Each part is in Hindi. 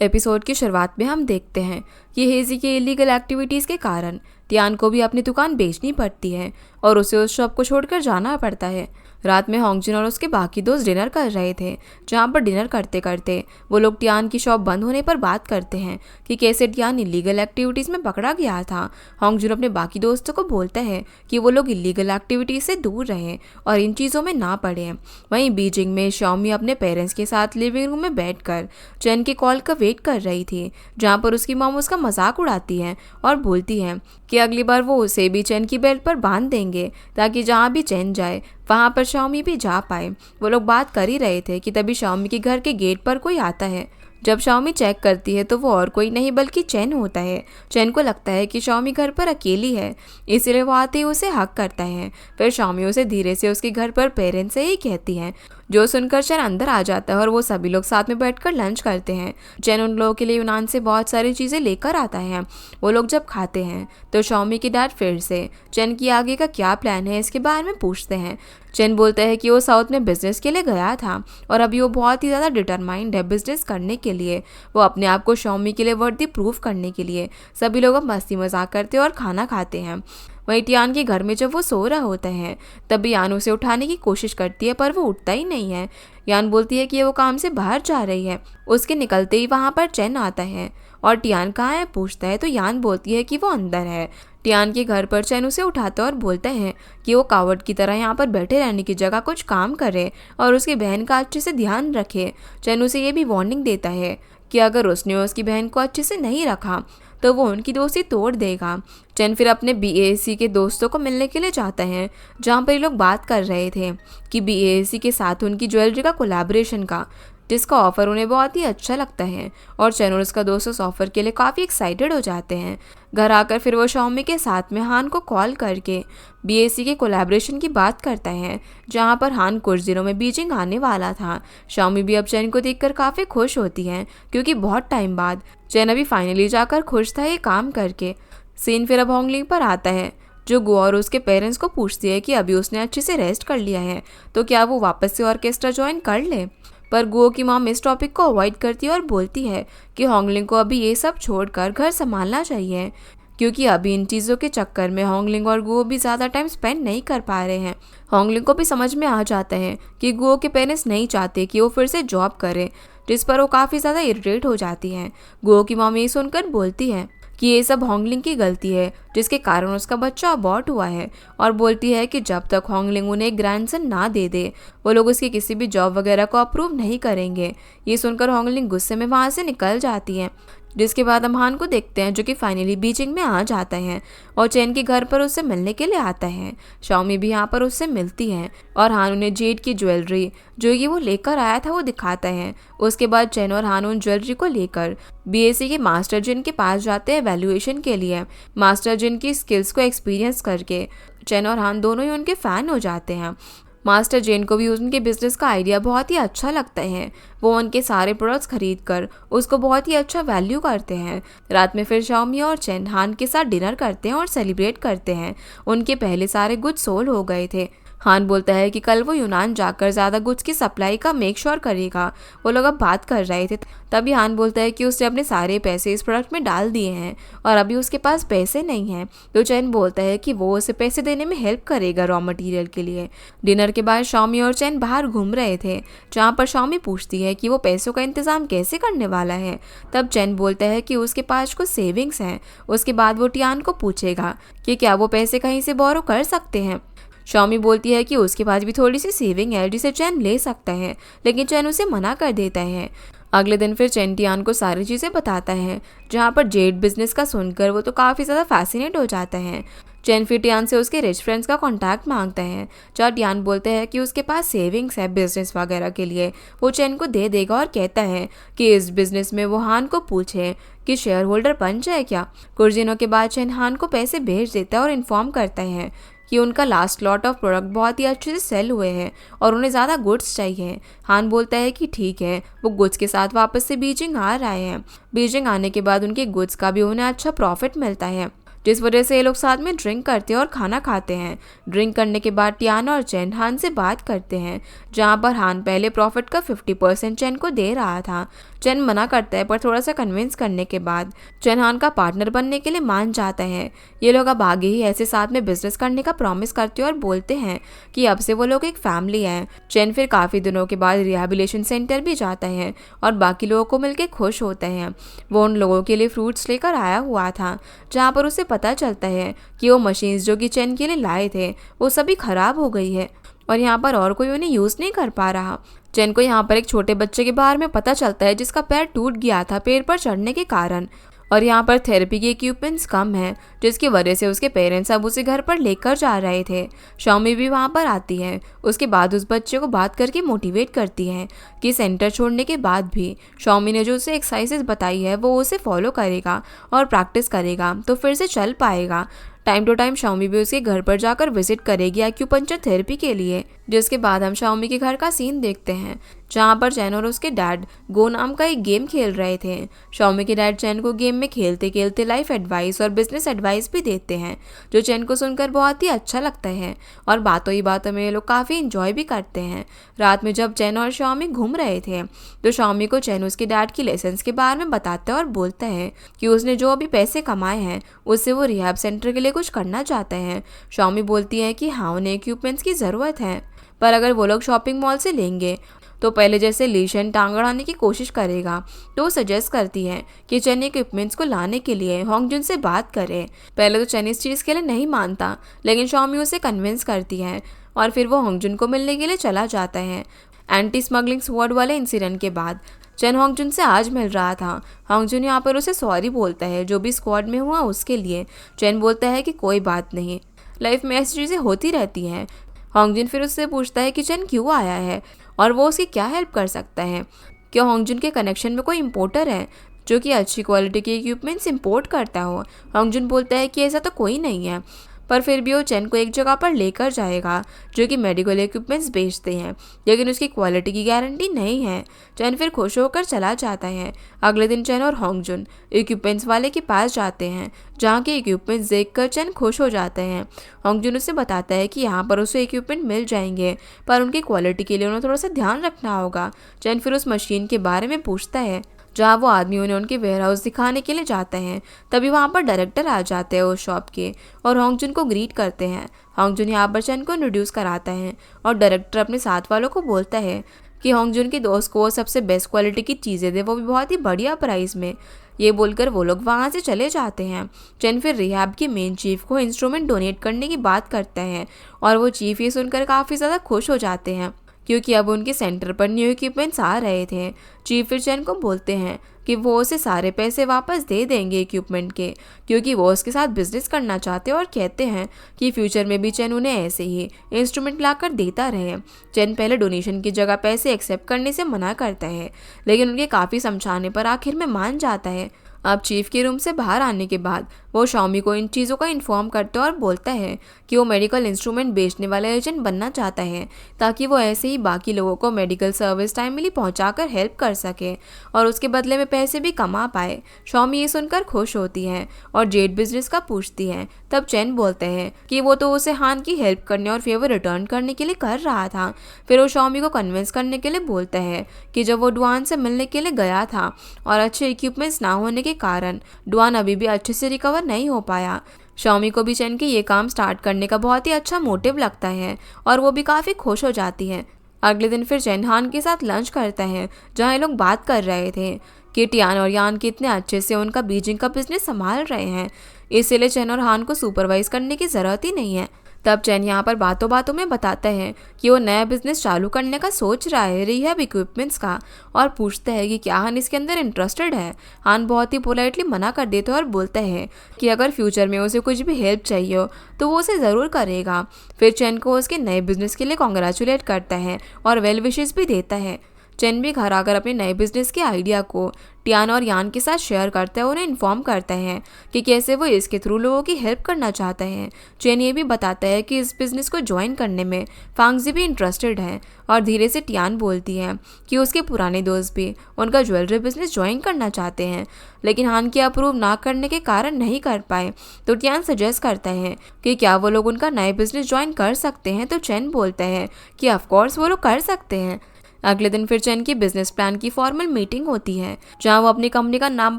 एपिसोड की शुरुआत में हम देखते हैं कि हेजी के इलीगल एक्टिविटीज़ के कारण टियान को भी अपनी दुकान बेचनी पड़ती है और उसे उस शॉप को छोड़कर जाना पड़ता है। रात में होंगजिन और उसके बाकी दोस्त डिनर कर रहे थे, जहाँ पर डिनर करते करते वो लोग टियान की शॉप बंद होने पर बात करते हैं कि कैसे टियान इलीगल एक्टिविटीज़ में पकड़ा गया था। होंगजिन अपने बाकी दोस्तों को बोलता है कि वो लोग इलीगल एक्टिविटीज़ से दूर रहें और इन चीज़ों में ना पड़ें। वहीं बीजिंग में शाओमी अपने पेरेंट्स के साथ लिविंग रूम में बैठकर चैन के कॉल का वेट कर रही थी, जहाँ पर उसकी मॉम उसका मजाक उड़ाती है और बोलती है कि अगली बार वो उसे भी चैन की बेल्ट पर बांध देंगे ताकि जहाँ भी चैन जाए वहाँ पर शाओमी भी जा पाए। वो लोग बात कर ही रहे थे कि तभी शाओमी के घर के गेट पर कोई आता है। जब शाओमी चेक करती है तो वो और कोई नहीं बल्कि चैन होता है। चैन को लगता है कि शाओमी घर पर अकेली है, इसलिए वो आते ही उसे हक करता है। फिर शाओमी उसे धीरे से उसके घर पर पेरेंट्स से ही कहती है, जो सुनकर चैन अंदर आ जाता है और वो सभी लोग साथ में बैठकर लंच करते हैं। चैन उन लोगों के लिए यूनान से बहुत सारी चीज़ें लेकर आता है। वो लोग जब खाते हैं तो शाओमी के डैड फिर से चैन की आगे का क्या प्लान है इसके बारे में पूछते हैं। चैन बोलता है कि वो साउथ में बिजनेस के लिए गया था और अभी वो बहुत ही ज़्यादा डिटरमाइंड है बिजनेस करने के लिए। वो अपने आप को शाओमी के लिए वर्दी प्रूव करने के लिए सभी लोग अब मस्ती मजाक करते हैं और खाना खाते हैं। वहीं टियान के घर में जब वो सो रहा होता है तभी यान उसे उठाने की कोशिश करती है, पर वो उठता ही नहीं है। यान बोलती है कि वो काम से बाहर जा रही है। उसके निकलते ही वहाँ पर चैन आता है और टियान कहाँ है पूछता है तो यान बोलती है कि वो अंदर है। टियान के घर पर चैन उसे उठाता है और बोलता है कि वो कावड़ की तरह यहाँ पर बैठे रहने की जगह कुछ काम करे और उसकी बहन का अच्छे से ध्यान रखे। चैन उसे ये भी वार्निंग देता है कि अगर उसने उसकी बहन को अच्छे से नहीं रखा तो वो उनकी दोस्ती तोड़ देगा। चैन फिर अपने बीएएससी के दोस्तों को मिलने के लिए जाता है, जहाँ पर ये लोग बात कर रहे थे कि बीएएससी के साथ उनकी ज्वेलरी का कोलैबोरेशन का, जिसका ऑफर उन्हें बहुत ही अच्छा लगता है और चैन और उसका दोस्त उस ऑफर के लिए काफ़ी एक्साइटेड हो जाते हैं। घर आकर फिर वो शाओमी के साथ में हान को कॉल करके बीएससी के कोलैबोरेशन की बात करता है, जहाँ पर हान कुछ दिनों में बीजिंग आने वाला था। शाओमी भी अब चैन को देखकर काफ़ी खुश होती है, क्योंकि बहुत टाइम बाद चैन अभी फाइनली जाकर खुश था ये काम करके। सीन फिर अब होंगलिंग पर आता है, जो गो और उसके पेरेंट्स को पूछती है कि अभी उसने अच्छे से रेस्ट कर लिया है तो क्या वो वापस से ऑर्केस्ट्रा ज्वाइन कर ले। पर गुओ की मॉम इस टॉपिक को अवॉइड करती है और बोलती है कि होंगलिंग को अभी ये सब छोड़कर घर संभालना चाहिए, क्योंकि अभी इन चीज़ों के चक्कर में होंगलिंग और गुओ भी ज़्यादा टाइम स्पेंड नहीं कर पा रहे हैं। होंगलिंग को भी समझ में आ जाता है कि गुओ के पेरेंट्स नहीं चाहते कि वो फिर से जॉब करे, जिस पर वो काफ़ी ज़्यादा इरिटेट हो जाती है। गुओ की मॉम ये सुनकर बोलती है कि ये सब होंगलिंग की गलती है, जिसके कारण उसका बच्चा अबॉर्ट हुआ है, और बोलती है कि जब तक होंगलिंग उन्हें एक ग्रैंडसन ना दे दे वो लोग उसकी किसी भी जॉब वगैरह को अप्रूव नहीं करेंगे। ये सुनकर होंगलिंग गुस्से में वहाँ से निकल जाती है, जिसके बाद हम हान को देखते हैं जो कि फाइनली बीजिंग में आ जाता है और चैन के घर पर उससे मिलने के लिए आता है। शाओमी भी यहाँ पर उससे मिलती है और हान उन्हें जेड की ज्वेलरी जो ये वो लेकर आया था वो दिखाता है। उसके बाद चैन और हान उन ज्वेलरी को लेकर बीएससी के मास्टर जिन के पास जाते हैं वैल्यूएशन के लिए। मास्टर जिन की स्किल्स को एक्सपीरियंस करके चैन और हान दोनों ही उनके फ़ैन हो जाते हैं। मास्टर जेन को भी उनके बिजनेस का आइडिया बहुत ही अच्छा लगता है। वो उनके सारे प्रोडक्ट्स खरीद कर उसको बहुत ही अच्छा वैल्यू करते हैं। रात में फिर शाओमी और चैन हान के साथ डिनर करते हैं और सेलिब्रेट करते हैं। उनके पहले सारे गुड्स सोल्ड हो गए थे। हान बोलता है कि कल वो यूनान जाकर ज़्यादा गुड्स की सप्लाई का मेक श्योर करेगा। वो लोग अब बात कर रहे थे, तभी हान बोलता है कि उसने अपने सारे पैसे इस प्रोडक्ट में डाल दिए हैं और अभी उसके पास पैसे नहीं हैं। तो चैन बोलता है कि वो उसे पैसे देने में हेल्प करेगा रॉ मटेरियल के लिए। डिनर के बाद शाओमी और चैन बाहर घूम रहे थे, जहाँ पर शाओमी पूछती है कि वो पैसों का इंतज़ाम कैसे करने वाला है। तब चैन बोलता है कि उसके पास कुछ सेविंग्स हैं। उसके बाद वो टियान को पूछेगा कि क्या वो पैसे कहीं से बोरो कर सकते हैं। शाओमी बोलती है कि उसके पास भी थोड़ी सी सेविंग है जिसे चैन ले सकता है, लेकिन चैन उसे मना कर देता है। अगले दिन फिर चैन टियान को सारी चीज़ें बताता है, जहाँ पर जेड बिजनेस का सुनकर वो तो काफ़ी ज़्यादा फैसिनेट हो जाता है। चैन फिर टियान से उसके रिच फ्रेंड्स का कॉन्टैक्ट मांगता है, जहाँ टियान बोलता है कि उसके पास सेविंग्स है बिजनेस वगैरह के लिए, वो चैन को दे देगा और कहता है कि इस बिजनेस में वो हान को पूछे कि शेयर होल्डर बन जाए क्या। कुछ दिनों के बाद चैन हान को पैसे भेज देता है और इन्फॉर्म करता है कि उनका लास्ट लॉट ऑफ प्रोडक्ट बहुत ही अच्छे से सेल हुए हैं और उन्हें ज़्यादा गुड्स चाहिए। हान बोलता है कि ठीक है, वो गुड्स के साथ वापस से बीजिंग आ रहे हैं। बीजिंग आने के बाद उनके गुड्स का भी उन्हें अच्छा प्रॉफिट मिलता है। जिस वजह से ये लोग साथ में ड्रिंक करते हैं और खाना खाते हैं। ड्रिंक करने के बाद टियान और चैन हान से बात करते हैं, जहाँ पर हान पहले प्रॉफिट का 50% चैन को दे रहा था। चैन मना करता है, पर थोड़ा सा कन्विंस करने के बाद चैन हान का पार्टनर बनने के लिए मान जाता है। ये लोग अब आगे ही ऐसे साथ में बिजनेस करने का प्रॉमिस करते हैं और बोलते हैं कि अब से वो लोग एक फैमिली है। चैन फिर काफ़ी दिनों के बाद रिहैबिलिटेशन सेंटर भी जाता है और बाकी लोगों को मिलकर खुश होता है। वो उन लोगों के लिए फ्रूट्स लेकर आया हुआ था, जहाँ पर उसे पता चलता है कि वो मशीन्स जो कि चैन के लिए लाए थे वो सभी खराब हो गई है और यहाँ पर और कोई उन्हें यूज़ नहीं कर पा रहा। चैन को यहाँ पर एक छोटे बच्चे के बारे में पता चलता है जिसका पैर टूट गया था पेड़ पर चढ़ने के कारण, और यहाँ पर थेरेपी के इक्विपमेंट्स कम है, जिसकी वजह से उसके पेरेंट्स अब उसे घर पर लेकर जा रहे थे। शाओमी भी वहाँ पर आती है। उसके बाद उस बच्चे को बात करके मोटिवेट करती है कि सेंटर छोड़ने के बाद भी शाओमी ने जो उसे एक्सरसाइजेस बताई है वो उसे फॉलो करेगा और प्रैक्टिस करेगा तो फिर से चल पाएगा। टाइम टू टाइम शाओमी भी उसके घर पर जाकर विजिट करेगी एक्यूपंक्चर थेरेपी के लिए। जिसके बाद हम शाओमी के घर का सीन देखते हैं, जहाँ पर चैन और उसके डैड गो नाम का एक गेम खेल रहे थे। शाओमी के डैड चैन को गेम में खेलते खेलते लाइफ एडवाइस और बिजनेस एडवाइस भी देते हैं, जो चैन को सुनकर बहुत ही अच्छा लगता है और बातों ही बातों में ये लोग काफ़ी इंजॉय भी करते हैं। रात में जब चैन और शाओमी घूम रहे थे तो शाओमी को चैन उसके डैड की लेसन्स के बारे में बताता है और बोलता है कि उसने जो अभी पैसे कमाए हैं उससे वो रिहैब सेंटर के लिए कुछ करना चाहते हैं। शाओमी बोलती है कि हाँ उन्हें इक्विपमेंट्स की ज़रूरत है, पर अगर वो लोग शॉपिंग मॉल से लेंगे तो पहले जैसे लीशन टांग अड़ाने की कोशिश करेगा। तो वो सजेस्ट करती है कि चैन इक्विपमेंट्स को लाने के लिए होंगजुन से बात करे। पहले तो चैन इस चीज़ के लिए नहीं मानता, लेकिन शाओमी उसे कन्विंस करती है और फिर वो होंगजुन को मिलने के लिए चला जाता है। एंटी स्मगलिंग स्क्वाड वाले इंसिडेंट के बाद चैन होंगजुन से आज मिल रहा था। होंगजुन यहाँ पर उसे सॉरी बोलता है जो भी स्क्वाड में हुआ उसके लिए। चैन बोलता है कि कोई बात नहीं, लाइफ में ऐसी चीज़ें होती रहती हैं। होंगजुन फिर उससे पूछता है कि चैन क्यों आया है और वो उसकी क्या हेल्प कर सकता है। क्या होंगजुन के कनेक्शन में कोई इम्पोर्टर है जो कि अच्छी क्वालिटी के इक्विपमेंट्स इंपोर्ट करता हो। होंगजुन बोलता है कि ऐसा तो कोई नहीं है, पर फिर भी वो चैन को एक जगह पर लेकर जाएगा जो कि मेडिकल इक्विपमेंट्स बेचते हैं, लेकिन उसकी क्वालिटी की गारंटी नहीं है। चैन फिर खुश होकर चला जाता है। अगले दिन चैन और होंगजुन इक्विपमेंट्स वाले के पास जाते हैं, जहाँ के इक्विपमेंट्स देखकर चैन खुश हो जाते हैं। होंगजुन उसे बताता है कि यहाँ पर उसे इक्विपमेंट मिल जाएंगे, पर उनकी क्वालिटी के लिए उन्हें थोड़ा सा ध्यान रखना होगा। चैन फिर उस मशीन के बारे में पूछता है जहाँ वो आदमी उन्हें उनके वेयरहाउस दिखाने के लिए जाते हैं। तभी वहाँ पर डायरेक्टर आ जाते हैं उस शॉप के और होंगजुन को ग्रीट करते हैं। होंगजुन यहाँ पर चैन को इंट्रोड्यूस कराता है और डायरेक्टर अपने साथ वालों को बोलता है कि होंगजुन के दोस्त को वो सबसे बेस्ट क्वालिटी की चीज़ें दे, वो भी बहुत ही बढ़िया प्राइस में। ये बोलकर वो लोग वहाँ से चले जाते हैं। चैन फिर रिहैब के मेन चीफ को इंस्ट्रूमेंट डोनेट करने की बात करता है और वो चीफ ये सुनकर काफ़ी ज़्यादा खुश हो जाते हैं क्योंकि अब उनके सेंटर पर न्यू इक्विपमेंट्स आ रहे थे। चीफ फिर चैन को बोलते हैं कि वो उसे सारे पैसे वापस दे देंगे इक्विपमेंट के, क्योंकि वो उसके साथ बिजनेस करना चाहते हैं और कहते हैं कि फ्यूचर में भी चैन उन्हें ऐसे ही इंस्ट्रूमेंट लाकर देता रहे। चैन पहले डोनेशन की जगह पैसे एक्सेप्ट करने से मना करता है, लेकिन उनके काफ़ी समझाने पर आखिर में मान जाता है। अब चीफ के रूम से बाहर आने के बाद वो शाओमी को इन चीज़ों का इन्फॉर्म करता है और बोलता है कि वो मेडिकल इंस्ट्रूमेंट बेचने वाला एजेंट बनना चाहता है ताकि वो ऐसे ही बाकी लोगों को मेडिकल सर्विस टाइमली पहुंचाकर हेल्प कर सके और उसके बदले में पैसे भी कमा पाए। शाओमी ये सुनकर खुश होती है और जेड बिजनेस का पूछती है। तब चैन बोलते हैं कि वो तो उसे हान की हेल्प करने और फेवर रिटर्न करने के लिए कर रहा था। फिर वो शाओमी को कन्विंस करने के लिए बोलता है कि जब वो डुआन से मिलने के लिए गया था और अच्छे इक्विपमेंट्स ना होने के कारण डुआन अभी भी अच्छे से रिकवर नहीं हो पाया। शाओमी को भी चैन के ये काम स्टार्ट करने का बहुत ही अच्छा मोटिव लगता है और वो भी काफ़ी खुश हो जाती है। अगले दिन फिर चैन हान के साथ लंच करता है, जहाँ ये लोग बात कर रहे थे कि टियान और यान कितने अच्छे से उनका बीजिंग का बिजनेस संभाल रहे हैं, इसीलिए चैन और हान को सुपरवाइज करने की ज़रूरत ही नहीं है। तब चैन यहाँ पर बातों बातों में बताता है कि वो नया बिजनेस चालू करने का सोच रहा है रिहैब इक्विपमेंट्स का, और पूछता है कि क्या हान इसके अंदर इंटरेस्टेड है। हान बहुत ही पोलाइटली मना कर देता है और बोलता है कि अगर फ्यूचर में उसे कुछ भी हेल्प चाहिए हो तो वो उसे ज़रूर करेगा। फिर चैन को उसके नए बिजनेस के लिए कॉन्ग्रेचुलेट करता है और वेल विशेस भी देता है। चेन भी घर आकर अपने नए बिजनेस के आइडिया को टियान और यान के साथ शेयर करता है, उन्हें इन्फॉर्म करता है कि कैसे वो इसके थ्रू लोगों की हेल्प करना चाहता है। चेन ये भी बताता है कि इस बिजनेस को ज्वाइन करने में फांगजी भी इंटरेस्टेड है और धीरे से टियान बोलती है कि उसके पुराने दोस्त भी उनका ज्वेलरी बिजनेस ज्वाइन करना चाहते हैं, लेकिन हान के अप्रूव ना करने के कारण नहीं कर पाए। तो टियान सजेस्ट करता है कि क्या वो लोग उनका नए बिजनेस ज्वाइन कर सकते हैं। तो चेन बोलता है कि ऑफकोर्स वो लोग कर सकते हैं। अगले दिन फिर चेन की बिजनेस प्लान की फॉर्मल मीटिंग होती है, जहां वो अपनी कंपनी का नाम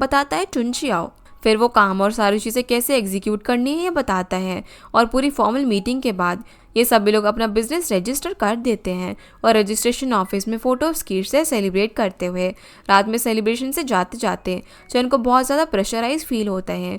बताता है चुनचियाओ। फिर वो काम और सारी चीज़ें कैसे एग्जीक्यूट करनी है ये बताता है, और पूरी फॉर्मल मीटिंग के बाद ये सभी लोग अपना बिजनेस रजिस्टर कर देते हैं और रजिस्ट्रेशन ऑफिस में फोटो स्कीट से सेलिब्रेट करते हुए रात में सेलिब्रेशन से जाते जाते चेन को बहुत ज़्यादा प्रेशराइज फील होता है,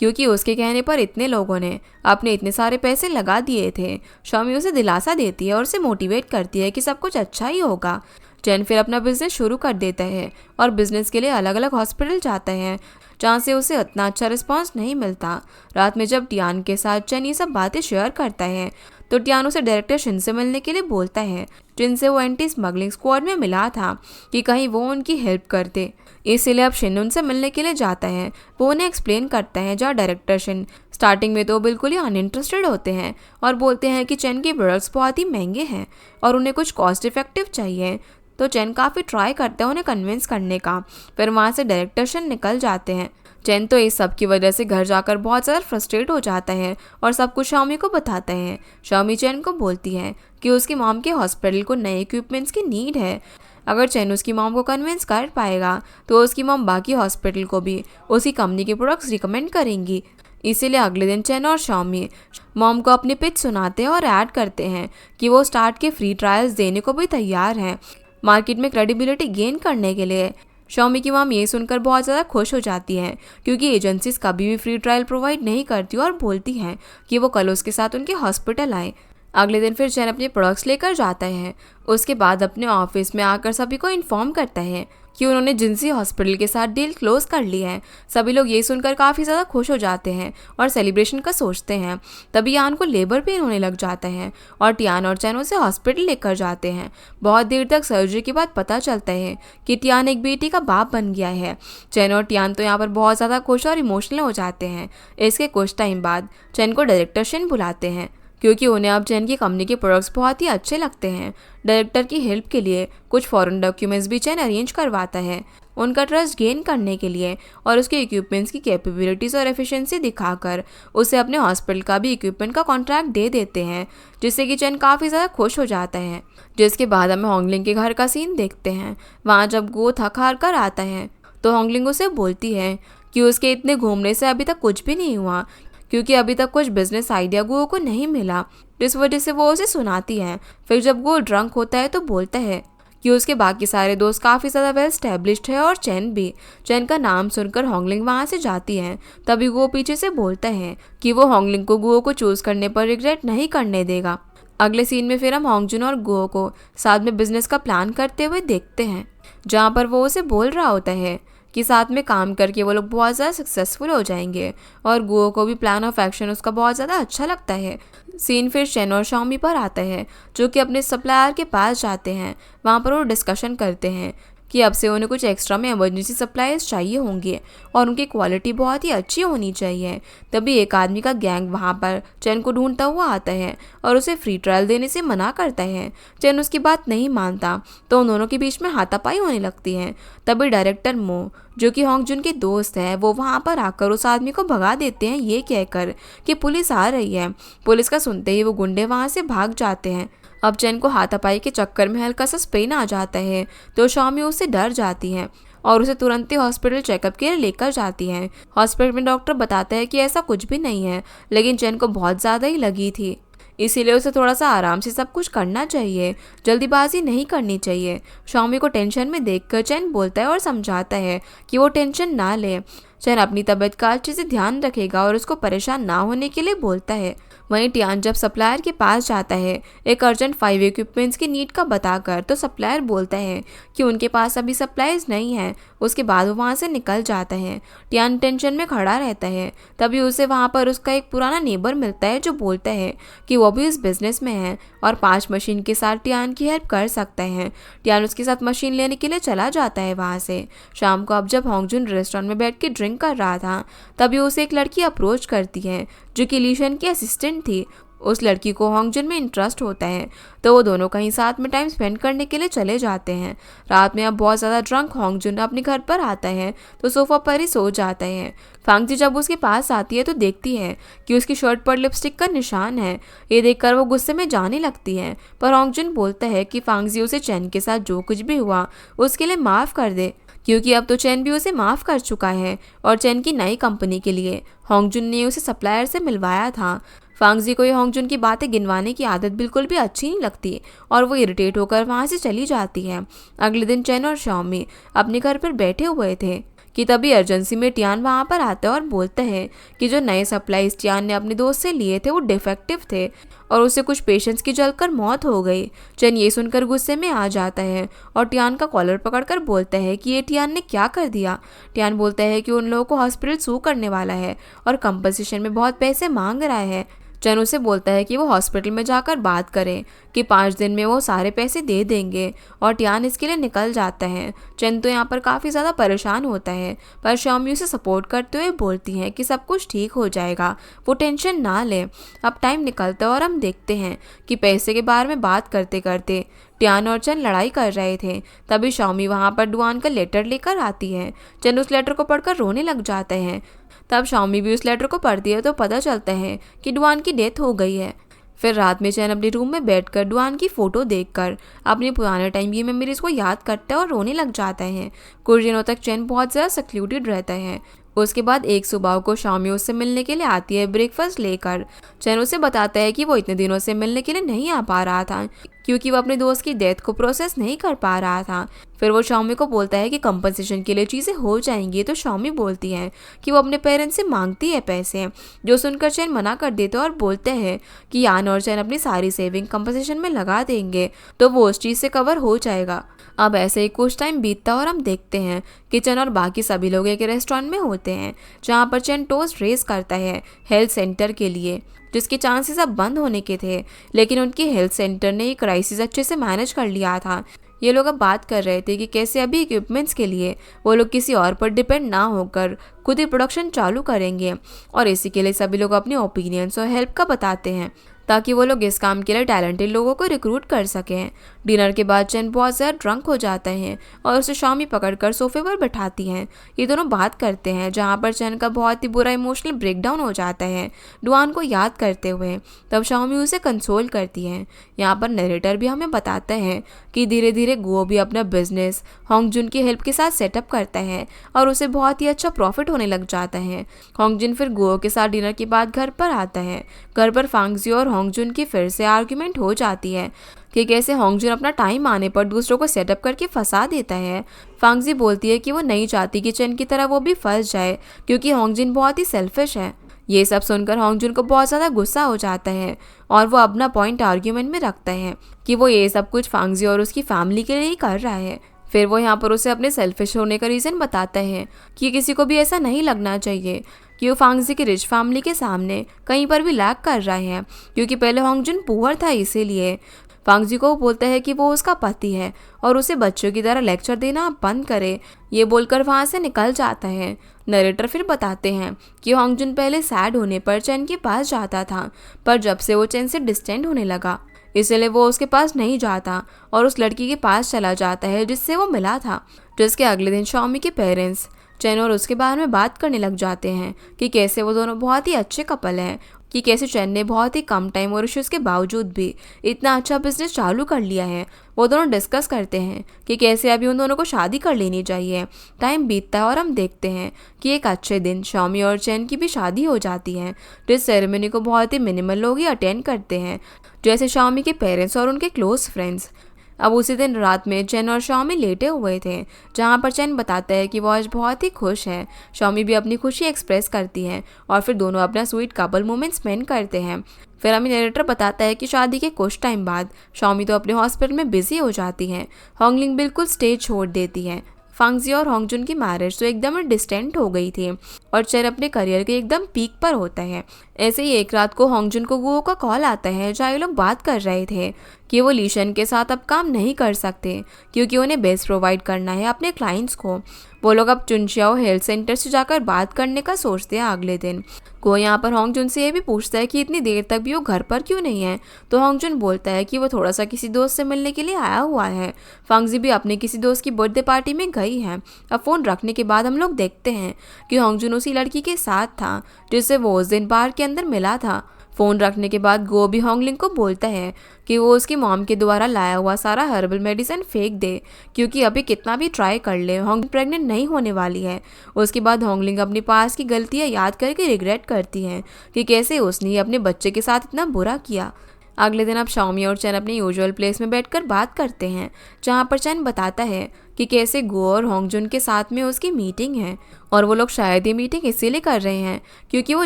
क्योंकि उसके कहने पर इतने लोगों ने अपने इतने सारे पैसे लगा दिए थे। शॉमी उसे दिलासा देती है और उसे मोटिवेट करती है कि सब कुछ अच्छा ही होगा। चेन फिर अपना बिजनेस शुरू कर देता है और बिजनेस के लिए अलग अलग हॉस्पिटल जाता है, जहाँ से उसे उतना अच्छा रिस्पांस नहीं मिलता। रात में जब टियान के साथ चेन ये सब बातें शेयर करता है तो टियान उसे डायरेक्टर शिन से मिलने के लिए बोलता है, जिनसे वो एंटी स्मगलिंग स्क्वाड में मिला था, कि कहीं वो उनकी हेल्प करते। इसीलिए अब शिन उनसे मिलने के लिए जाता है। वो उन्हें एक्सप्लेन करता है, जहाँ डायरेक्टर शिन स्टार्टिंग में तो बिल्कुल ही अनइंटरेस्टेड होते हैं और बोलते हैं कि चेन के प्रोडक्ट्स बहुत ही महंगे हैं और उन्हें कुछ कॉस्ट इफेक्टिव चाहिए। तो चेन काफ़ी ट्राई करते हैं उन्हें कन्विंस करने का। फिर वहाँ से डायरेक्टर शिन निकल जाते हैं। चेन तो इस सब की वजह से घर जाकर बहुत ज़्यादा फ्रस्ट्रेट हो जाता है और सब कुछ शाओमी को बताता है। शाओमी चेन को बोलती है कि उसकी मॉम के हॉस्पिटल को नए इक्विपमेंट्स की नीड है। अगर चेन उसकी मॉम को कन्विंस कर पाएगा तो उसकी मॉम बाकी हॉस्पिटल को भी उसी कंपनी के प्रोडक्ट्स रिकमेंड करेंगी। इसीलिए अगले दिन चेन और शाओमी मॉम को अपनी पिच सुनाते हैं और ऐड करते हैं कि वो स्टार्ट के फ्री ट्रायल्स देने को भी तैयार हैं मार्केट में क्रेडिबिलिटी गेन करने के लिए। शाओमी की मॉम ये सुनकर बहुत ज़्यादा खुश हो जाती है, क्योंकि एजेंसीज कभी भी फ्री ट्रायल प्रोवाइड नहीं करती और बोलती हैं कि वो कल उसके साथ उनके हॉस्पिटल आए। अगले दिन फिर चैन अपने प्रोडक्ट्स लेकर जाता है। उसके बाद अपने ऑफिस में आकर सभी को इन्फॉर्म करता है कि उन्होंने जिंसी हॉस्पिटल के साथ डील क्लोज कर ली है। सभी लोग ये सुनकर काफ़ी ज़्यादा खुश हो जाते हैं और सेलिब्रेशन का सोचते हैं। तभी यान को लेबर पेन होने लग जाता है और टियान और चैन उसे हॉस्पिटल लेकर जाते हैं। बहुत देर तक सर्जरी के बाद पता चलता है कि टियान एक बेटी का बाप बन गया है। चैन और टियान तो यहाँ पर बहुत ज़्यादा खुश और इमोशनल हो जाते हैं। इसके कुछ टाइम बाद चैन को डायरेक्टर शिन बुलाते हैं, क्योंकि उन्हें अब चैन की कंपनी के प्रोडक्ट्स बहुत ही अच्छे लगते हैं। डायरेक्टर की हेल्प के लिए कुछ फॉरेन डॉक्यूमेंट्स भी चैन अरेंज करवाता है उनका ट्रस्ट गेन करने के लिए, और उसके इक्विपमेंट्स की कैपेबिलिटीज़ और एफिशिएंसी दिखाकर उसे अपने हॉस्पिटल का भी इक्विपमेंट का कॉन्ट्रैक्ट दे देते हैं, जिससे कि चैन काफ़ी ज़्यादा खुश हो जाता है। जिसके बाद हमें होंगलिंग के घर का सीन देखते हैं। वहाँ जब गो थक हार कर आता है तो होंगलिंग उसे बोलती है कि उसके इतने घूमने से अभी तक कुछ भी नहीं हुआ, क्योंकि अभी तक कुछ बिजनेस आइडिया गो को नहीं मिला, जिस वजह से वो उसे सुनाती है। फिर जब गो ड्रंक होता है तो बोलता है कि उसके बाकी सारे दोस्त काफ़ी ज़्यादा वेल स्टैब्लिश्ड है और चैन भी। चैन का नाम सुनकर होंगलिंग वहाँ से जाती है। तभी गो पीछे से बोलता है कि वो होंगलिंग को गो को चूज़ करने पर रिग्रेट नहीं करने देगा। अगले सीन में फिर हम होंगजुन और गो को साथ में बिजनेस का प्लान करते हुए देखते हैं, जहाँ पर वो उसे बोल रहा होता है कि साथ में काम करके वो लोग बहुत ज़्यादा सक्सेसफुल हो जाएंगे, और गो को भी प्लान ऑफ एक्शन उसका बहुत ज़्यादा अच्छा लगता है। सीन फिर चैन और शाओमी पर आता है, जो कि अपने सप्लायर के पास जाते हैं। वहाँ पर वो डिस्कशन करते हैं कि अब से उन्हें कुछ एक्स्ट्रा में इमरजेंसी सप्लाईज चाहिए होंगे और उनकी क्वालिटी बहुत ही अच्छी होनी चाहिए। तभी एक आदमी का गैंग वहाँ पर चैन को ढूंढता हुआ आता है और उसे फ्री ट्रायल देने से मना करता है। चैन उसकी बात नहीं मानता तो उन दोनों के बीच में हाथापाई होने लगती है। तभी डायरेक्टर मो, जो कि होंगजुन के दोस्त है, वो वहाँ पर आकर उस आदमी को भगा देते हैं, ये कहकर कि पुलिस आ रही है। पुलिस का सुनते ही वो गुंडे वहाँ से भाग जाते हैं। अब चैन को हाथापाई के चक्कर में हल्का सा स्पेन आ जाता है तो शाओमी उससे डर जाती है और उसे तुरंत ही हॉस्पिटल चेकअप के लिए लेकर जाती है। हॉस्पिटल में डॉक्टर बताता है कि ऐसा कुछ भी नहीं है, लेकिन चैन को बहुत ज़्यादा ही लगी थी, इसीलिए उसे थोड़ा सा आराम से सब कुछ करना चाहिए, जल्दीबाजी नहीं करनी चाहिए। शाओमी को टेंशन में देखकर चैन बोलता है और समझाता है कि वो टेंशन ना ले। चैन अपनी तबीयत का अच्छे से ध्यान रखेगा और उसको परेशान ना होने के लिए बोलता है। वहीं टियान जब सप्लायर के पास जाता है एक अर्जेंट 5 इक्विपमेंट्स की नीड का बताकर, तो सप्लायर बोलता है कि उनके पास अभी सप्लाईज नहीं है। उसके बाद वो वहाँ से निकल जाता है। टियान टेंशन में खड़ा रहता है। तभी उसे वहाँ पर उसका एक पुराना नेबर मिलता है जो बोलता है कि वो भी इस बिजनेस में है और 5 मशीन के साथ टियान की हेल्प कर सकता है। टियान उसके साथ मशीन लेने के लिए चला जाता है वहाँ से। शाम को अब जब होंगजुन रेस्टोरेंट में बैठ के ड्रिंक कर रहा था, तभी उसे एक लड़की अप्रोच करती है जो कि लीशन की असिस्टेंट थी। उस लड़की को होंगजुन में इंटरेस्ट होता है, तो वो दोनों कहीं साथ में टाइम स्पेंड करने के लिए चले जाते हैं। रात में अब बहुत ज़्यादा ड्रंक होंगजुन अपने घर पर आता है तो सोफा पर ही सो जाता है। फांगजी जब उसके पास आती है तो देखती है कि उसकी शर्ट पर लिपस्टिक का निशान है। ये देखकर वो गुस्से में जाने लगती है, पर होंगजुन बोलता है कि फांगजी उसे चैन के साथ जो कुछ भी हुआ उसके लिए माफ़ कर दे, क्योंकि अब तो चैन भी उसे माफ़ कर चुका है और चैन की नई कंपनी के लिए होंगजुन ने उसे सप्लायर से मिलवाया था। फांगजी को ये होंगजुन की बातें गिनवाने की आदत बिल्कुल भी अच्छी नहीं लगती और वो इरिटेट होकर वहाँ से चली जाती है। अगले दिन चैन और शाओमी अपने घर पर बैठे हुए थे कि तभी इमरजेंसी में टियान वहाँ पर आता है और बोलता है कि जो नए सप्लाईज टियान ने अपने दोस्त से लिए थे वो डिफेक्टिव थे और उसे कुछ पेशेंट्स की जलकर मौत हो गई। चैन ये सुनकर गुस्से में आ जाता है और टियान का कॉलर पकड़कर बोलता है कि ये टियान ने क्या कर दिया। टियान बोलता है कि उन लोगों को हॉस्पिटल सू करने वाला है और कंपनसेशन में बहुत पैसे मांग रहा है। चैन उसे बोलता है कि वो हॉस्पिटल में जाकर बात करें कि 5 दिन में वो सारे पैसे दे देंगे और टियान इसके लिए निकल जाता है। चैन तो यहाँ पर काफ़ी ज़्यादा परेशान होता है, पर शाओमी उसे सपोर्ट करते हुए बोलती हैं कि सब कुछ ठीक हो जाएगा, वो टेंशन ना ले। अब टाइम निकलता है और हम देखते हैं कि पैसे के बारे में बात करते करते टियान और चैन लड़ाई कर रहे थे। तभी शाओमी वहाँ पर डुआन का लेटर लेकर आती है। चैन उस लेटर को पढ़कर रोने लग जाते हैं। तब शाओमी भी उस लेटर को पढ़ती है तो पता चलता है कि डुआन की डेथ हो गई है। फिर रात में चैन अपने रूम में बैठकर डुआन की फ़ोटो देखकर अपने पुराने टाइम की मेमोरीज को याद करता है और रोने लग जाता है। कुछ दिनों तक चैन बहुत ज़्यादा सेक्लूडेड रहता है। उसके बाद एक सुबह को शाओमी उससे मिलने के लिए आती है ब्रेकफास्ट लेकर। चैन उसे बताता है कि वो इतने दिनों से मिलने के लिए नहीं आ पा रहा था क्योंकि वो अपने दोस्त की डेथ को प्रोसेस नहीं कर पा रहा था। फिर वो शाओमी को बोलता है कि कंपनसेशन के लिए चीज़ें हो जाएंगी, तो शाओमी बोलती है कि वो अपने पेरेंट्स से मांगती है पैसे, जो सुनकर चैन मना कर देते और बोलते हैं कि यान और चैन अपनी सारी सेविंग कंपनसेशन में लगा देंगे तो वो उस चीज़ से कवर हो जाएगा। अब ऐसे ही कुछ टाइम बीतता और हम देखते हैं कि चैन और बाकी सभी लोग एक रेस्टोरेंट में होते हैं जहाँ पर चैन टोस्ट रेस करता है हेल्थ सेंटर के लिए, जिसके चांसेस अब बंद होने के थे, लेकिन उनकी हेल्थ सेंटर ने ये क्राइसिस अच्छे से मैनेज कर लिया था। ये लोग अब बात कर रहे थे कि कैसे अभी इक्विपमेंट्स के लिए वो लोग किसी और पर डिपेंड ना होकर खुद ही प्रोडक्शन चालू करेंगे और इसी के लिए सभी लोग अपने ओपिनियंस और हेल्प का बताते हैं ताकि वो लोग इस काम के लिए टैलेंटेड लोगों को रिक्रूट कर सकें। डिनर के बाद चैन बहुत ज़्यादा ड्रंक हो जाता है और उसे शाओमी पकड़कर सोफे पर बैठाती हैं। ये दोनों बात करते हैं जहाँ पर चैन का बहुत ही बुरा इमोशनल ब्रेकडाउन हो जाता है डुआन को याद करते हुए। तब शाओमी उसे कंसोल करती है। यहाँ पर नरेटर भी हमें बताता है कि धीरे धीरे गुओ भी अपना बिजनेस होंगजुन की हेल्प के साथ सेटअप करता है और उसे बहुत ही अच्छा प्रॉफिट होने लग जाता है। होंगजुन फिर गुओ के साथ डिनर के बाद घर पर आता है। घर पर फांगजी और होंगजुन की फिर से आर्ग्यूमेंट हो जाती है कि कैसे होंगजुन अपना टाइम आने पर दूसरों को सेटअप करके फंसा देता है। फांगजी बोलती है कि वो नहीं चाहती कि चैन की तरह वो भी फंस जाए क्योंकि होंगजुन बहुत ही सेल्फिश है। ये सब सुनकर होंगजुन को बहुत ज़्यादा गुस्सा हो जाता है और वो अपना पॉइंट आर्ग्यूमेंट में रखता है कि वो ये सब कुछ फांगजी और उसकी फैमिली के लिए ही कर रहा है। फिर वो यहाँ पर उसे अपने सेल्फिश होने का रीज़न बताता है कि किसी को भी ऐसा नहीं लगना चाहिए कि वो फांगजी की रिच फैमिली के सामने कहीं पर भी लैग कर रहा है क्योंकि पहले होंगजुन पुअर था, इसीलिए फांगजी को बोलता है कि वो उसका पति है और उसे बच्चों की तरह लेक्चर देना बंद करे। ये बोलकर वहाँ से निकल जाता है। नरेटर फिर बताते हैं कि होंगजुन पहले सैड होने पर चैन के पास जाता था, पर जब से वो चैन से डिस्टेंट होने लगा इसलिए वो उसके पास नहीं जाता और उस लड़की के पास चला जाता है जिससे वो मिला था। जिसके अगले दिन शाओमी के पेरेंट्स चैन और उसके बारे में बात करने लग जाते हैं कि कैसे वो दोनों बहुत ही अच्छे कपल हैं, कि कैसे चैन ने बहुत ही कम टाइम और इश्यूज़ के बावजूद भी इतना अच्छा बिजनेस चालू कर लिया है। वो दोनों डिस्कस करते हैं कि कैसे अभी उन दोनों को शादी कर लेनी चाहिए। टाइम बीतता है और हम देखते हैं कि एक अच्छे दिन शाओमी और चैन की भी शादी हो जाती है, जिस सेरेमनी को बहुत ही मिनिमल लोग ही अटेंड करते हैं, जैसे शाओमी के पेरेंट्स और उनके क्लोज फ्रेंड्स। अब उसी दिन रात में चेन और शाओमी लेटे हुए थे, जहाँ पर चेन बताता है कि वो आज बहुत ही खुश है। शाओमी भी अपनी खुशी एक्सप्रेस करती है और फिर दोनों अपना स्वीट कपल मोमेंट स्पेंड करते हैं। फिर हमें नरेटर बताता है कि शादी के कुछ टाइम बाद शाओमी तो अपने हॉस्पिटल में बिजी हो जाती है। होंगलिंग बिल्कुल स्टेज छोड़ देती है। फांगजी और होंगजुन की मैरिज तो एकदम डिस्टेंट हो गई थी और चेन अपने करियर के एकदम पीक पर होता है। ऐसे ही एक रात को होंगजुन को गुओ का कॉल आता है, जहाँ ये लोग बात कर रहे थे कि वो लीशन के साथ अब काम नहीं कर सकते क्योंकि उन्हें बेस्ट प्रोवाइड करना है अपने क्लाइंट्स को। वो लोग अब चुनशियाओ हेल्थ सेंटर से जाकर बात करने का सोचते हैं अगले दिन। को यहाँ पर होंगजुन से ये भी पूछता है कि इतनी देर तक भी वो घर पर क्यों नहीं है, तो होंगजुन बोलता है कि वो थोड़ा सा किसी दोस्त से मिलने के लिए आया हुआ है। फांगजी भी अपने किसी दोस्त की बर्थडे पार्टी में गई है। अब फ़ोन रखने के बाद हम लोग देखते हैं कि होंगजुन उसी लड़की के साथ था जिससे वो उस दिन बार के अंदर मिला था। फ़ोन रखने के बाद गो भी होंगलिंग को बोलता है कि वो उसकी मॉम के द्वारा लाया हुआ सारा हर्बल मेडिसिन फेंक दे, क्योंकि अभी कितना भी ट्राई कर ले होंगलिंग प्रेग्नेंट नहीं होने वाली है। उसके बाद होंगलिंग अपनी पास की गलतियाँ याद करके रिग्रेट करती है कि कैसे उसने अपने बच्चे के साथ इतना बुरा किया। अगले दिन अब शाओमी और चैन अपने यूजुअल प्लेस में बैठकर बात करते हैं, जहाँ पर चैन बताता है कि कैसे गो और होंगजुन के साथ में उसकी मीटिंग है और वो लोग शायद ये मीटिंग इसीलिए कर रहे हैं क्योंकि वो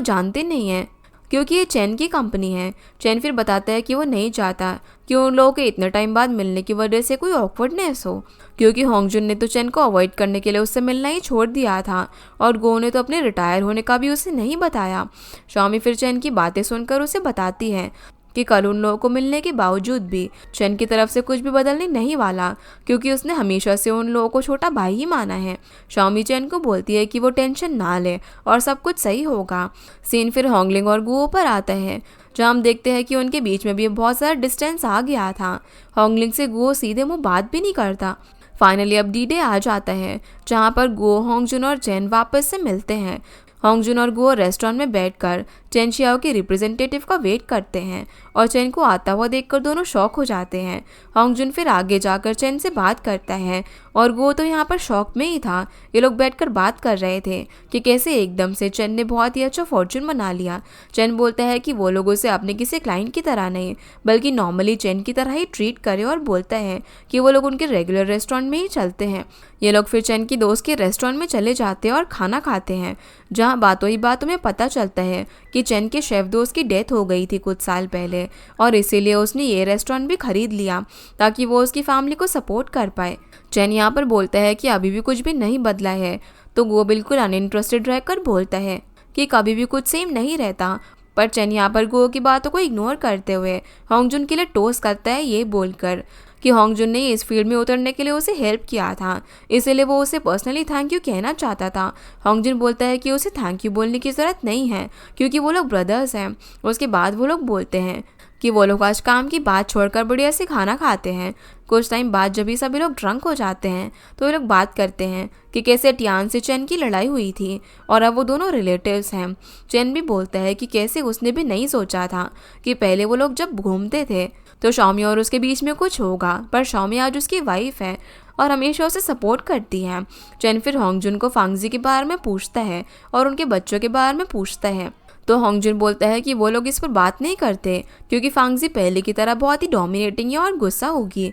जानते नहीं हैं क्योंकि ये चैन की कंपनी है। चैन फिर बताता है कि वो नहीं चाहता कि उन लोगों के इतने टाइम बाद मिलने की वजह से कोई ऑकवर्डनेस हो, क्योंकि होंगजुन ने तो चैन को अवॉइड करने के लिए उससे मिलना ही छोड़ दिया था और गो ने तो अपने रिटायर होने का भी उसे नहीं बताया। शाओमी फिर चैन की बातें सुनकर उसे बताती है कि कल उन लोगों को मिलने के बावजूद भी चैन की तरफ से कुछ भी बदलने नहीं वाला, क्योंकि उसने हमेशा से उन लोगों को छोटा भाई ही माना है। शाओमी चैन को बोलती है कि वो टेंशन ना ले और सब कुछ सही होगा। सीन फिर होंगलिंग और गुओ पर आता है, जहाँ हम देखते हैं कि उनके बीच में भी बहुत सारा डिस्टेंस आ गया था। होंगलिंग से गुओ सीधे मुँह बात भी नहीं करता। फाइनली अब डी डे आ जाता है, जहाँ पर गुओ, होंगजुन और चैन वापस से मिलते हैं। होंगजुन और गुओ रेस्टोरेंट में बैठकर चेन शियाओ के रिप्रेजेंटेटिव का वेट करते हैं और चेन को आता हुआ देखकर दोनों शॉक हो जाते हैं। होंगजुन फिर आगे जाकर चेन से बात करता है और गुओ तो यहाँ पर शॉक में ही था। ये लोग बैठकर बात कर रहे थे कि कैसे एकदम से चेन ने बहुत ही अच्छा फॉर्चून बना लिया। चेन बोलता है कि वो लोग उसे अपने किसी क्लाइंट की तरह नहीं बल्कि नॉर्मली चेन की तरह ही ट्रीट करे और बोलता है कि वो लोग उनके रेगुलर रेस्टोरेंट में ही चलते हैं। ये लोग फिर चेन की दोस्त के रेस्टोरेंट में चले जाते हैं और खाना खाते हैं, जहाँ बातों ही बातों में पता चलता है कि चेन के शेफ दोस्त की डेथ हो गई थी कुछ साल पहले और इसीलिए उसने ये रेस्टोरेंट भी खरीद लिया ताकि वो उसकी फैमिली को सपोर्ट कर पाए। चेन यहाँ पर बोलता है कि अभी भी कुछ भी नहीं बदला है, तो वो बिल्कुल अनइंटरेस्टेड रहकर बोलता है कि कभी भी कुछ सेम नहीं रहता। पर चेन यहाँ पर गो की बातों को इग्नोर करते हुए होंगजुन के लिए टोस्ट करता है, ये बोलकर कि होंगजुन ने इस फील्ड में उतरने के लिए उसे हेल्प किया था, इसीलिए वो उसे पर्सनली थैंक यू कहना चाहता था। होंगजुन बोलता है कि उसे थैंक यू बोलने की ज़रूरत नहीं है क्योंकि वो लोग ब्रदर्स हैं। उसके बाद वो लोग बोलते हैं कि वो लोग आज काम की बात छोड़कर बढ़िया से खाना खाते हैं। कुछ टाइम बाद जब ये सभी लोग ड्रंक हो जाते हैं तो ये लोग बात करते हैं कि कैसे टियान से चेन की लड़ाई हुई थी और अब वो दोनों रिलेटिव्स हैं। चेन भी बोलता है कि कैसे उसने भी नहीं सोचा था कि पहले वो लोग जब घूमते थे तो शाओमी और उसके बीच में कुछ होगा, पर शाओमी आज उसकी वाइफ है और हमेशा उसे सपोर्ट करती है। चेन फिर होंगजुन को फांगजी के बारे में पूछता है और उनके बच्चों के बारे में पूछता है, तो होंगजुन बोलता है कि वो लोग इस पर बात नहीं करते क्योंकि फांगजी पहले की तरह बहुत ही डोमिनेटिंग है और गुस्सा होगी।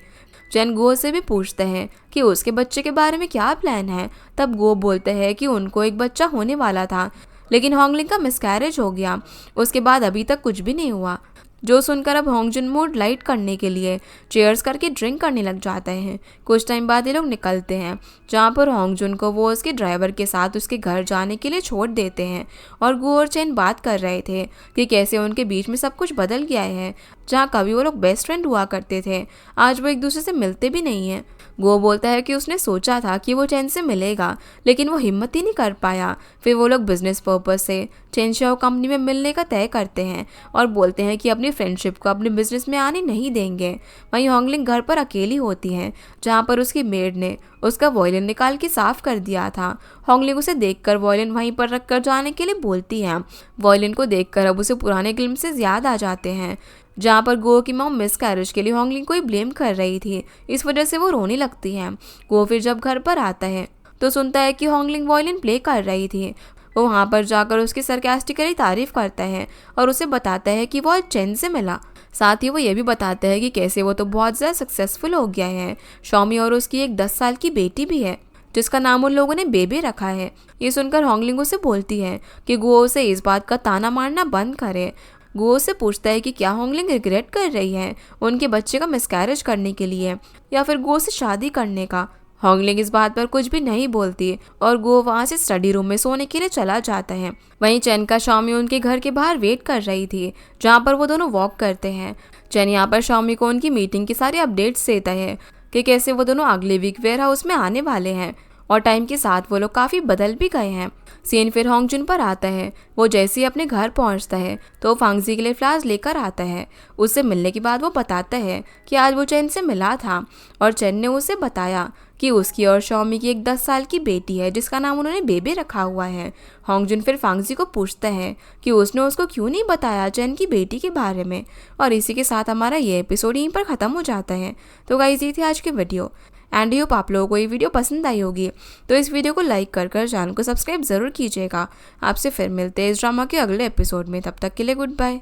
चेन गो से भी पूछता है कि उसके बच्चे के बारे में क्या प्लान है। तब गो बोलता है कि उनको एक बच्चा होने वाला था लेकिन होंगलिंग का मिसकैरेज हो गया, उसके बाद अभी तक कुछ भी नहीं हुआ। जो सुनकर अब होंगजुन मूड लाइट करने के लिए चेयर्स करके ड्रिंक करने लग जाते हैं। कुछ टाइम बाद ये लोग निकलते हैं, जहाँ पर होंगजुन को वो उसके ड्राइवर के साथ उसके घर जाने के लिए छोड़ देते हैं और गो और चेन बात कर रहे थे कि कैसे उनके बीच में सब कुछ बदल गया है। जहाँ कभी वो लोग बेस्ट फ्रेंड हुआ करते थे, आज वो एक दूसरे से मिलते भी नहीं हैं। गो बोलता है कि उसने सोचा था कि वो चेन से मिलेगा लेकिन वो हिम्मत ही नहीं कर पाया। फिर वो लोग बिजनेस पर्पस से चेन शियाओ कंपनी में मिलने का तय करते हैं और बोलते हैं कि अपनी फ्रेंडशिप को अपने बिजनेस में आने नहीं देंगे। वहीं होंगलिंग घर पर अकेली होती है, जहाँ पर उसकी मेड ने उसका वॉयलिन निकाल के साफ कर दिया था। होंगलिंग उसे देखकर वॉयलिन वहीं पर रखकर जाने के लिए बोलती है। वॉयलिन को देखकर अब उसे पुराने ग्लिम्प्सेस याद आ जाते हैं, जहाँ पर गो की मॉम मिसकैरेज के लिए होंगलिंग को ही ब्लेम कर रही थी। इस वजह से वो रोने लगती है। गो फिर जब घर पर आता है तो सुनता है कि होंगलिंग वॉयलिन प्ले कर रही थी। वो वहाँ पर जाकर उसकी सरकास्टिकली तारीफ करता है और उसे बताता है कि वो आज चेन से मिला। साथ ही वो ये भी बताते हैं कि कैसे वो तो बहुत ज़्यादा सक्सेसफुल हो गया है। शॉमी और उसकी एक 10 साल की बेटी भी है जिसका नाम उन लोगों ने बेबे रखा है। ये सुनकर होंगलिंग उसे बोलती है कि गुओ उसे इस बात का ताना मारना बंद करे। गुओ से पूछता है कि क्या होंगलिंग रिग्रेट कर रही है उनके बच्चे का मिसकैरेज करने के लिए या फिर गुओ से शादी करने का। होंगलिंग इस बात पर कुछ भी नहीं बोलती और गुओ वहाँ से स्टडी रूम में सोने के लिए चला जाता है। वहीं चैन का शॉमी उनके घर के बाहर वेट कर रही थी जहाँ पर वो दोनों वॉक करते हैं। चैन यहाँ पर शॉमी को उनकी मीटिंग की सारी अपडेट्स देता है कि कैसे वो दोनों अगले वीक वेयर हाउस में आने वाले हैं और टाइम के साथ वो लोग काफ़ी बदल भी गए हैं। सीन फिर होंगजुन पर आता है। वो जैसे ही अपने घर पहुंचता है तो फांगजी के लिए फ्लावर्स लेकर आता है। उससे मिलने के बाद वो बताता है कि आज वो चैन से मिला था और चैन ने उसे बताया कि उसकी और शॉमी की एक 10 साल की बेटी है जिसका नाम उन्होंने बेबे रखा हुआ है। होंगजुन फिर फांगजी को पूछता है कि उसने उसको क्यों नहीं बताया चैन की बेटी के बारे में। और इसी के साथ हमारा ये एपिसोड यहीं पर ख़त्म हो जाता है। तो गाइस ये थी आज की वीडियो एंड होप आप लोगों को ये वीडियो पसंद आई होगी। तो इस वीडियो को लाइक कर चैनल को सब्सक्राइब ज़रूर कीजिएगा। आपसे फिर मिलते हैं इस ड्रामा के अगले एपिसोड में। तब तक के लिए गुड बाय।